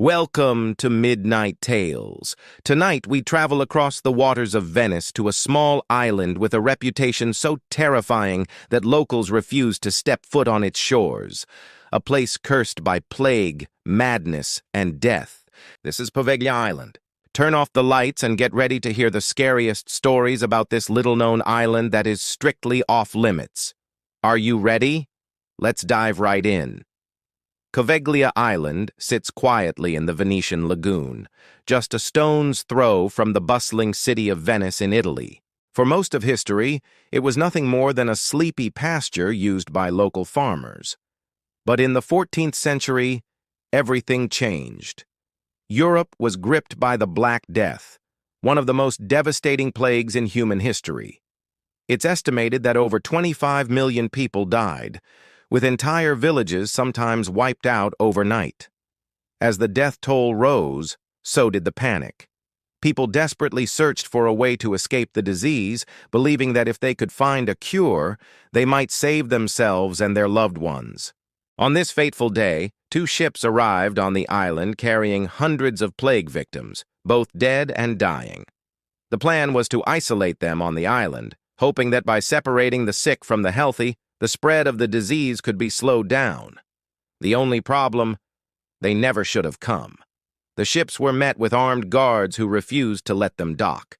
Welcome to Midnight Tales. Tonight we travel across the waters of Venice to a small island with a reputation so terrifying that locals refuse to step foot on its shores. A place cursed by plague, madness, and death. This is Poveglia Island. Turn off the lights and get ready to hear the scariest stories about this little-known island that is strictly off-limits. Are you ready? Let's dive right in. Poveglia Island sits quietly in the Venetian Lagoon, just a stone's throw from the bustling city of Venice in Italy. For most of history, it was nothing more than a sleepy pasture used by local farmers. But in the 14th century, everything changed. Europe was gripped by the Black Death, one of the most devastating plagues in human history. It's estimated that over 25 million people died, with entire villages sometimes wiped out overnight. As the death toll rose, so did the panic. People desperately searched for a way to escape the disease, believing that if they could find a cure, they might save themselves and their loved ones. On this fateful day, 2 ships arrived on the island carrying hundreds of plague victims, both dead and dying. The plan was to isolate them on the island, hoping that by separating the sick from the healthy, the spread of the disease could be slowed down. The only problem, they never should have come. The ships were met with armed guards who refused to let them dock.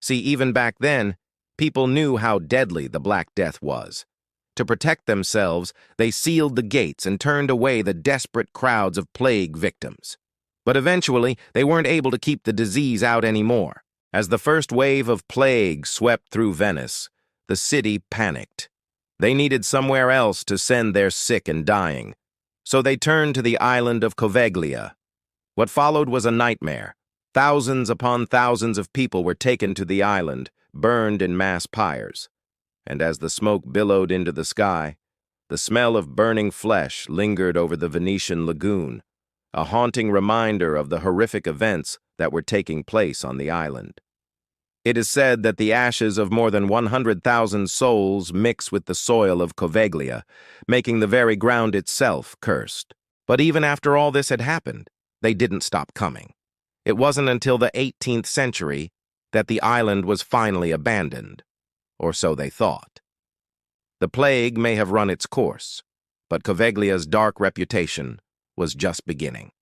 See, even back then, people knew how deadly the Black Death was. To protect themselves, they sealed the gates and turned away the desperate crowds of plague victims. But eventually, they weren't able to keep the disease out anymore. As the first wave of plague swept through Venice, the city panicked. They needed somewhere else to send their sick and dying, so they turned to the island of Poveglia. What followed was a nightmare. Thousands upon thousands of people were taken to the island, burned in mass pyres. And as the smoke billowed into the sky, the smell of burning flesh lingered over the Venetian Lagoon, a haunting reminder of the horrific events that were taking place on the island. It is said that the ashes of more than 100,000 souls mix with the soil of Poveglia, making the very ground itself cursed. But even after all this had happened, they didn't stop coming. It wasn't until the 18th century that the island was finally abandoned, or so they thought. The plague may have run its course, but Poveglia's dark reputation was just beginning.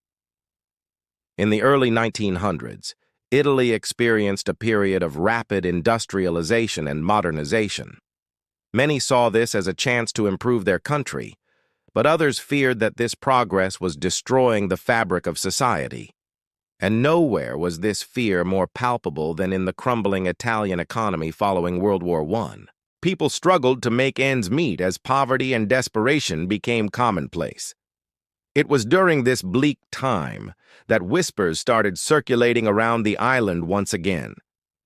In the early 1900s, Italy experienced a period of rapid industrialization and modernization. Many saw this as a chance to improve their country, but others feared that this progress was destroying the fabric of society. And nowhere was this fear more palpable than in the crumbling Italian economy following World War I. People struggled to make ends meet as poverty and desperation became commonplace. It was during this bleak time that whispers started circulating around the island once again.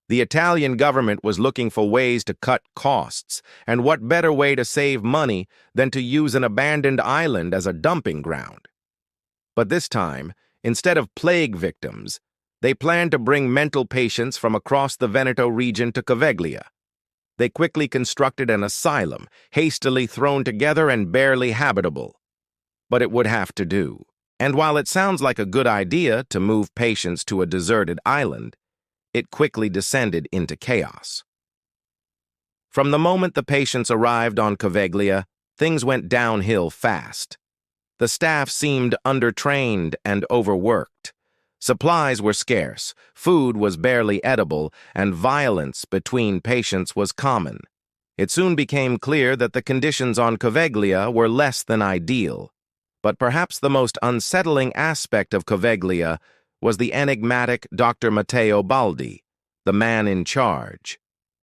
The Italian government was looking for ways to cut costs, and what better way to save money than to use an abandoned island as a dumping ground? But this time, instead of plague victims, they planned to bring mental patients from across the Veneto region to Poveglia. They quickly constructed an asylum, hastily thrown together and barely habitable. But it would have to do. And while it sounds like a good idea to move patients to a deserted island, it quickly descended into chaos. From the moment the patients arrived on Poveglia, things went downhill fast. The staff seemed undertrained and overworked. Supplies were scarce, food was barely edible, and violence between patients was common. It soon became clear that the conditions on Poveglia were less than ideal. But perhaps the most unsettling aspect of Poveglia was the enigmatic Dr. Matteo Baldi, the man in charge.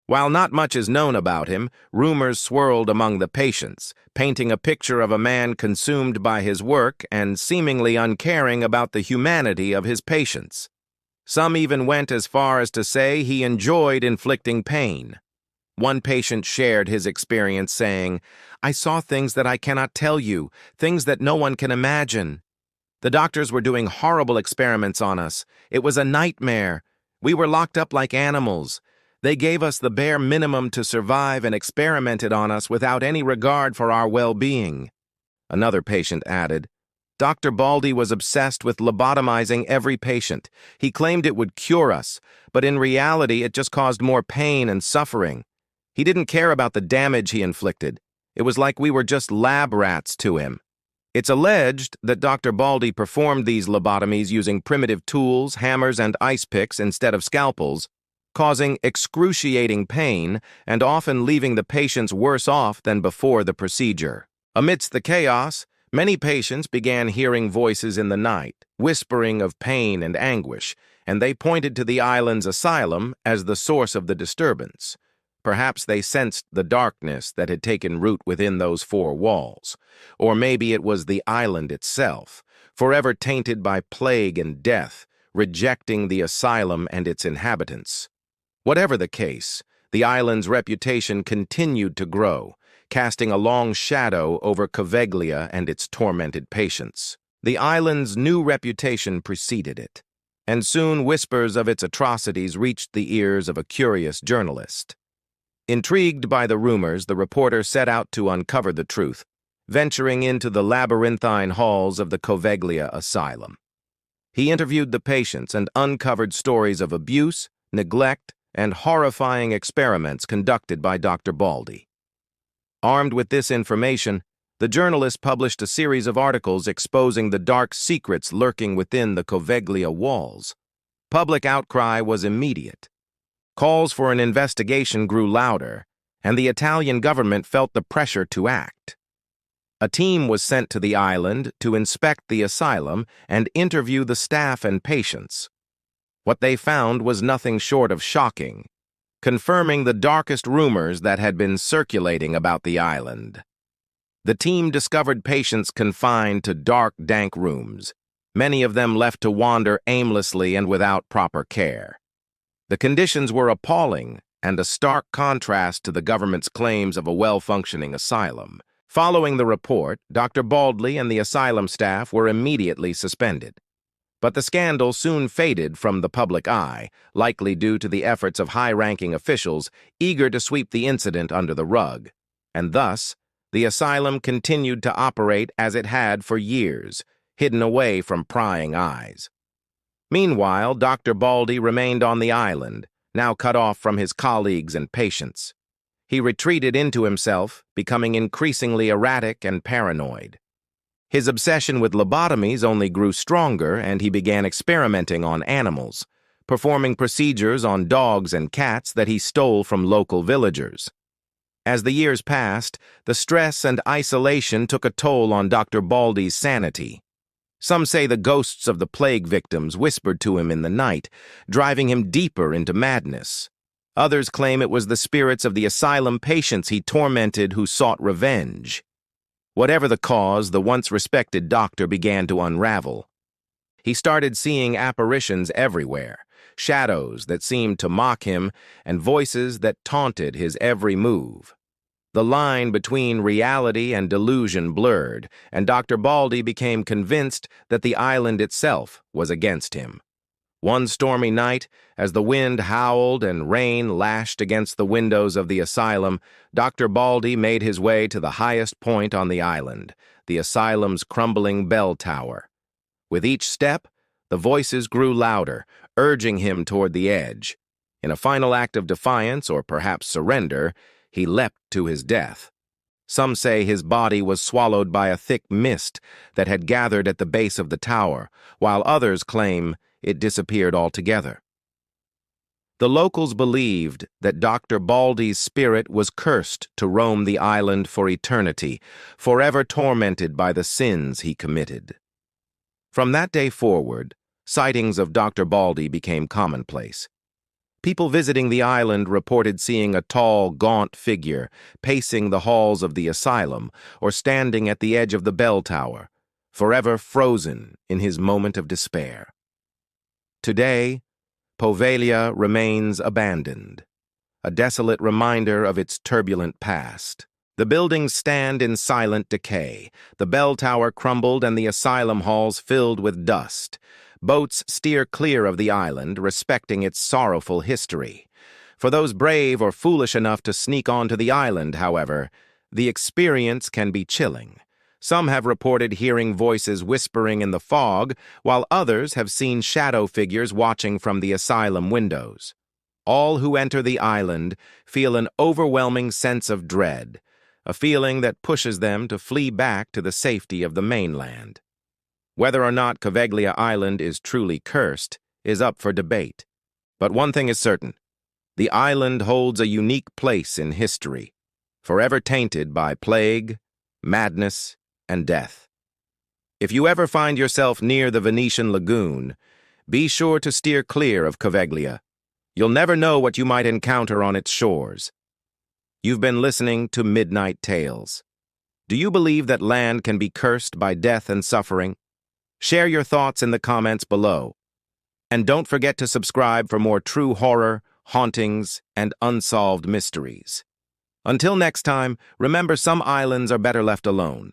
While not much is known about him, rumors swirled among the patients, painting a picture of a man consumed by his work and seemingly uncaring about the humanity of his patients. Some even went as far as to say he enjoyed inflicting pain. One patient shared his experience saying, "I saw things that I cannot tell you, things that no one can imagine. The doctors were doing horrible experiments on us. It was a nightmare. We were locked up like animals. They gave us the bare minimum to survive and experimented on us without any regard for our well-being." Another patient added, Dr. Baldy was obsessed with lobotomizing every patient. He claimed it would cure us, but in reality it just caused more pain and suffering. He didn't care about the damage he inflicted. It was like we were just lab rats to him. It's alleged that Dr. Baldy performed these lobotomies using primitive tools, hammers, and ice picks instead of scalpels, causing excruciating pain and often leaving the patients worse off than before the procedure. Amidst the chaos, many patients began hearing voices in the night, whispering of pain and anguish, and they pointed to the island's asylum as the source of the disturbance. Perhaps they sensed the darkness that had taken root within those four walls. Or maybe it was the island itself, forever tainted by plague and death, rejecting the asylum and its inhabitants. Whatever the case, the island's reputation continued to grow, casting a long shadow over Poveglia and its tormented patients. The island's new reputation preceded it, and soon whispers of its atrocities reached the ears of a curious journalist. Intrigued by the rumors, the reporter set out to uncover the truth, venturing into the labyrinthine halls of the Poveglia Asylum. He interviewed the patients and uncovered stories of abuse, neglect, and horrifying experiments conducted by Dr. Baldy. Armed with this information, the journalist published a series of articles exposing the dark secrets lurking within the Poveglia walls. Public outcry was immediate. Calls for an investigation grew louder, and the Italian government felt the pressure to act. A team was sent to the island to inspect the asylum and interview the staff and patients. What they found was nothing short of shocking, confirming the darkest rumors that had been circulating about the island. The team discovered patients confined to dark, dank rooms, many of them left to wander aimlessly and without proper care. The conditions were appalling and a stark contrast to the government's claims of a well-functioning asylum. Following the report, Dr. Baldy and the asylum staff were immediately suspended. But the scandal soon faded from the public eye, likely due to the efforts of high-ranking officials eager to sweep the incident under the rug. And thus, the asylum continued to operate as it had for years, hidden away from prying eyes. Meanwhile, Dr. Baldy remained on the island, now cut off from his colleagues and patients. He retreated into himself, becoming increasingly erratic and paranoid. His obsession with lobotomies only grew stronger, and he began experimenting on animals, performing procedures on dogs and cats that he stole from local villagers. As the years passed, the stress and isolation took a toll on Dr. Baldy's sanity. Some say the ghosts of the plague victims whispered to him in the night, driving him deeper into madness. Others claim it was the spirits of the asylum patients he tormented who sought revenge. Whatever the cause, the once respected doctor began to unravel. He started seeing apparitions everywhere, shadows that seemed to mock him, and voices that taunted his every move. The line between reality and delusion blurred, and Dr. Baldy became convinced that the island itself was against him. One stormy night, as the wind howled and rain lashed against the windows of the asylum, Dr. Baldy made his way to the highest point on the island, the asylum's crumbling bell tower. With each step, the voices grew louder, urging him toward the edge. In a final act of defiance, or perhaps surrender, he leapt to his death. Some say his body was swallowed by a thick mist that had gathered at the base of the tower, while others claim it disappeared altogether. The locals believed that Dr. Baldy's spirit was cursed to roam the island for eternity, forever tormented by the sins he committed. From that day forward, sightings of Dr. Baldy became commonplace. People visiting the island reported seeing a tall, gaunt figure pacing the halls of the asylum or standing at the edge of the bell tower, forever frozen in his moment of despair. Today, Poveglia remains abandoned, a desolate reminder of its turbulent past. The buildings stand in silent decay, the bell tower crumbled and the asylum halls filled with dust. Boats steer clear of the island, respecting its sorrowful history. For those brave or foolish enough to sneak onto the island, however, the experience can be chilling. Some have reported hearing voices whispering in the fog, while others have seen shadow figures watching from the asylum windows. All who enter the island feel an overwhelming sense of dread, a feeling that pushes them to flee back to the safety of the mainland. Whether or not Poveglia Island is truly cursed is up for debate. But one thing is certain: the island holds a unique place in history, forever tainted by plague, madness, and death. If you ever find yourself near the Venetian Lagoon, be sure to steer clear of Poveglia. You'll never know what you might encounter on its shores. You've been listening to Midnight Tales. Do you believe that land can be cursed by death and suffering? Share your thoughts in the comments below. And don't forget to subscribe for more true horror, hauntings, and unsolved mysteries. Until next time, remember, some islands are better left alone.